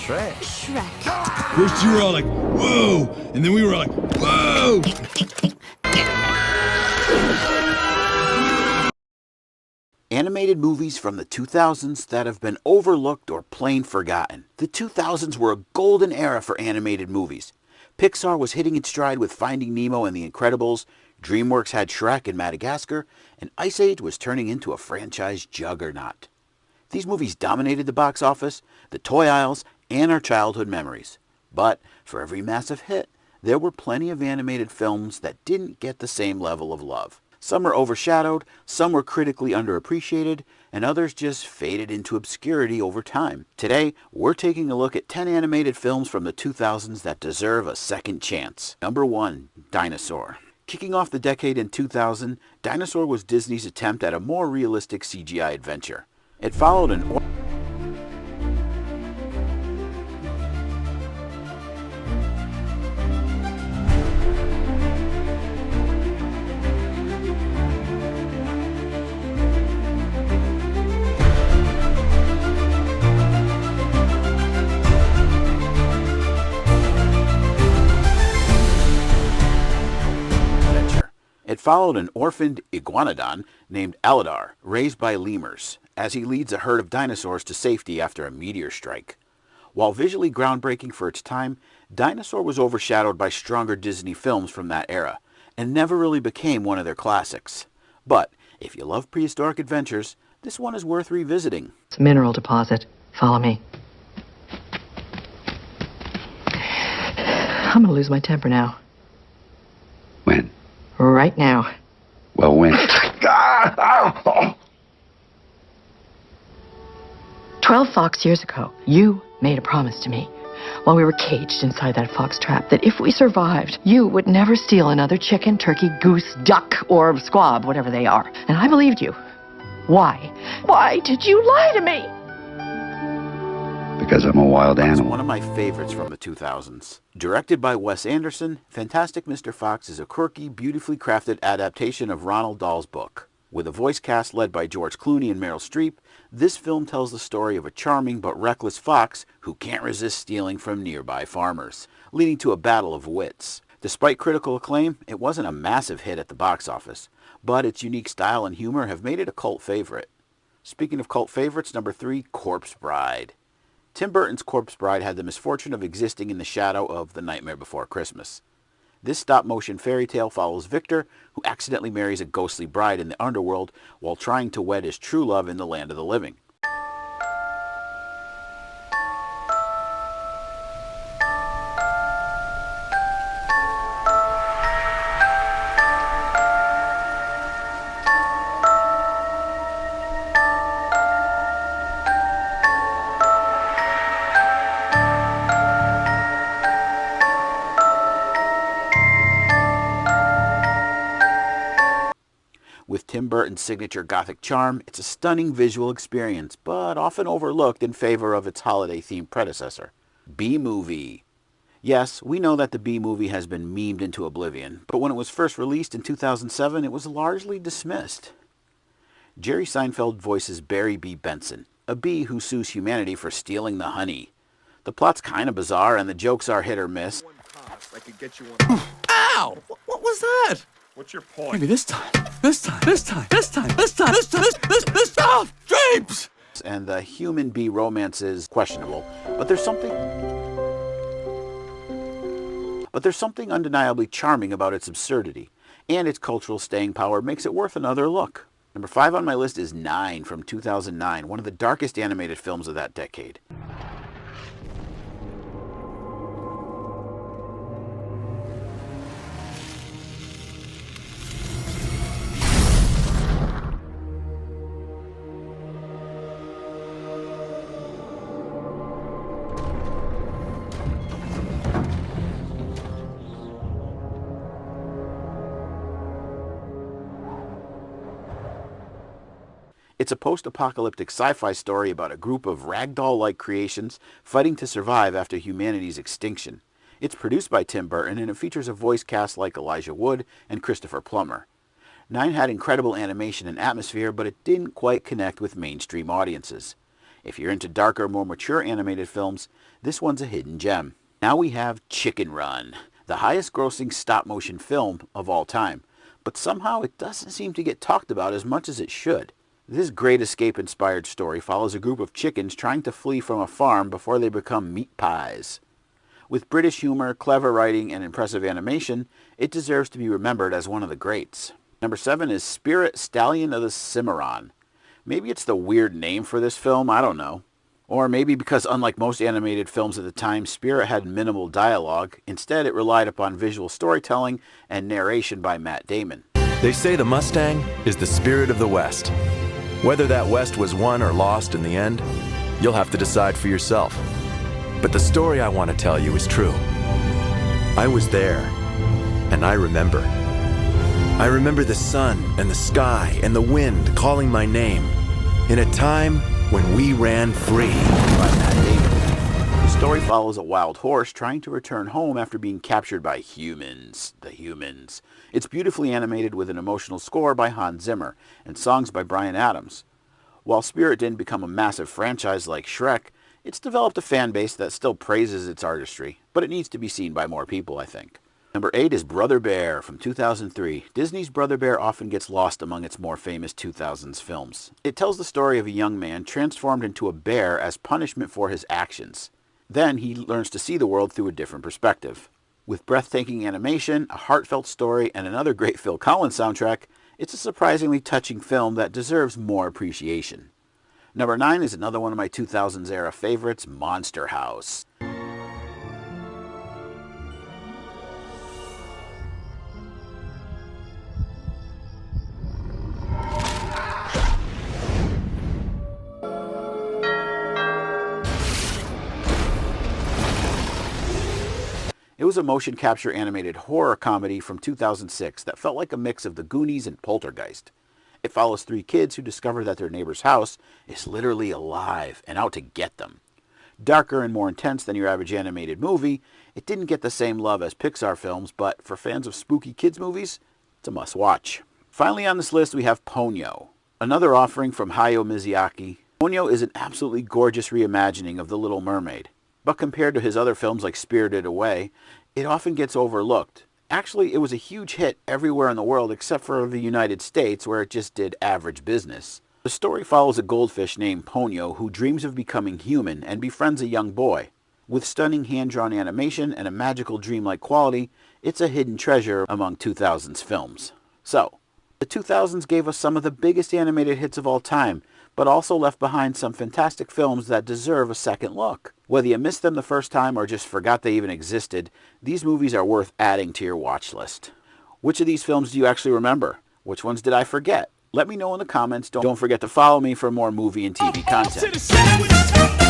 Shrek. Shrek. First you were all like, whoa! And then we were like, whoa! Animated movies from the 2000s that have been overlooked or plain forgotten. The 2000s were a golden era for animated movies. Pixar was hitting its stride with Finding Nemo and The Incredibles, DreamWorks had Shrek and Madagascar, and Ice Age was turning into a franchise juggernaut. These movies dominated the box office, the toy aisles, and our childhood memories. But for every massive hit, there were plenty of animated films that didn't get the same level of love. Some were overshadowed, some were critically underappreciated, and others just faded into obscurity over time. Today, we're taking a look at 10 animated films from the 2000s that deserve a second chance. Number 1, Dinosaur. Kicking off the decade in 2000, Dinosaur was Disney's attempt at a more realistic CGI adventure. It followed an orphaned iguanodon named Aladar, raised by lemurs, as he leads a herd of dinosaurs to safety after a meteor strike. While visually groundbreaking for its time, Dinosaur was overshadowed by stronger Disney films from that era, and never really became one of their classics. But if you love prehistoric adventures, this one is worth revisiting. It's a mineral deposit. Follow me. I'm gonna lose my temper now. When? Right now. Well, when? 12 fox years ago, you made a promise to me while we were caged inside that fox trap that if we survived, you would never steal another chicken, turkey, goose, duck, or squab, whatever they are. And I believed you. Why? Why did you lie to me? Because I'm a wild It's animal. one of my favorites from the 2000s. Directed by Wes Anderson, Fantastic Mr. Fox is a quirky, beautifully crafted adaptation of Roald Dahl's book. With a voice cast led by George Clooney and Meryl Streep, this film tells the story of a charming but reckless fox who can't resist stealing from nearby farmers, leading to a battle of wits. Despite critical acclaim, it wasn't a massive hit at the box office, but its unique style and humor have made it a cult favorite. Speaking of cult favorites, number 3, Corpse Bride. Tim Burton's Corpse Bride had the misfortune of existing in the shadow of The Nightmare Before Christmas. This stop-motion fairy tale follows Victor, who accidentally marries a ghostly bride in the underworld while trying to wed his true love in the land of the living. With Tim Burton's signature gothic charm, it's a stunning visual experience, but often overlooked in favor of its holiday-themed predecessor, B-Movie. Yes, we know that the B-Movie has been memed into oblivion, but when it was first released in 2007, it was largely dismissed. Jerry Seinfeld voices Barry B. Benson, a bee who sues humanity for stealing the honey. The plot's kinda bizarre and the jokes are hit or miss. Ow! What was that? What's your point? Maybe this time. Oh, drapes! And the human bee romance is questionable, but there's something undeniably charming about its absurdity, and its cultural staying power makes it worth another look. Number 5 on my list is 9 from 2009, one of the darkest animated films of that decade. It's a post-apocalyptic sci-fi story about a group of ragdoll-like creations fighting to survive after humanity's extinction. It's produced by Tim Burton, and it features a voice cast like Elijah Wood and Christopher Plummer. 9 had incredible animation and atmosphere, but it didn't quite connect with mainstream audiences. If you're into darker, more mature animated films, This one's a hidden gem. Now we have Chicken Run, the highest grossing stop-motion film of all time, but somehow it doesn't seem to get talked about as much as it should. This great escape-inspired story follows a group of chickens trying to flee from a farm before they become meat pies. With British humor, clever writing, and impressive animation, it deserves to be remembered as one of the greats. Number 7 is Spirit, Stallion of the Cimmarin. Maybe it's the weird name for this film, I don't know. Or maybe because unlike most animated films at the time, Spirit had minimal dialogue. Instead, it relied upon visual storytelling and narration by Matt Damon. They say the Mustang is the spirit of the West. Whether that West was won or lost in the end, you'll have to decide for yourself. But the story I want to tell you is true. I was there, and I remember. I remember the sun and the sky and the wind calling my name in a time when we ran free. By Matt Damon. The story follows a wild horse trying to return home after being captured by humans. The humans. It's beautifully animated with an emotional score by Hans Zimmer and songs by Bryan Adams. While Spirit didn't become a massive franchise like Shrek, it's developed a fan base that still praises its artistry, but it needs to be seen by more people, I think. Number 8 is Brother Bear from 2003. Disney's Brother Bear often gets lost among its more famous 2000s films. It tells the story of a young man transformed into a bear as punishment for his actions. Then he learns to see the world through a different perspective. With breathtaking animation, a heartfelt story, and another great Phil Collins soundtrack, it's a surprisingly touching film that deserves more appreciation. Number 9 is another one of my 2000s era favorites, Monster House. It was a motion capture animated horror comedy from 2006 that felt like a mix of The Goonies and Poltergeist. It follows 3 kids who discover that their neighbor's house is literally alive and out to get them. Darker and more intense than your average animated movie, it didn't get the same love as Pixar films, but for fans of spooky kids movies, it's a must-watch. Finally on this list we have Ponyo, another offering from Hayao Miyazaki. Ponyo is an absolutely gorgeous reimagining of The Little Mermaid. But compared to his other films like Spirited Away, it often gets overlooked. Actually, it was a huge hit everywhere in the world except for the United States, where it just did average business. The story follows a goldfish named Ponyo who dreams of becoming human and befriends a young boy. With stunning hand-drawn animation and a magical dreamlike quality, it's a hidden treasure among 2000s films. So, the 2000s gave us some of the biggest animated hits of all time, but also left behind some fantastic films that deserve a second look. Whether you missed them the first time or just forgot they even existed, these movies are worth adding to your watch list. Which of these films do you actually remember? Which ones did I forget? Let me know in the comments. Don't forget to follow me for more movie and TV content.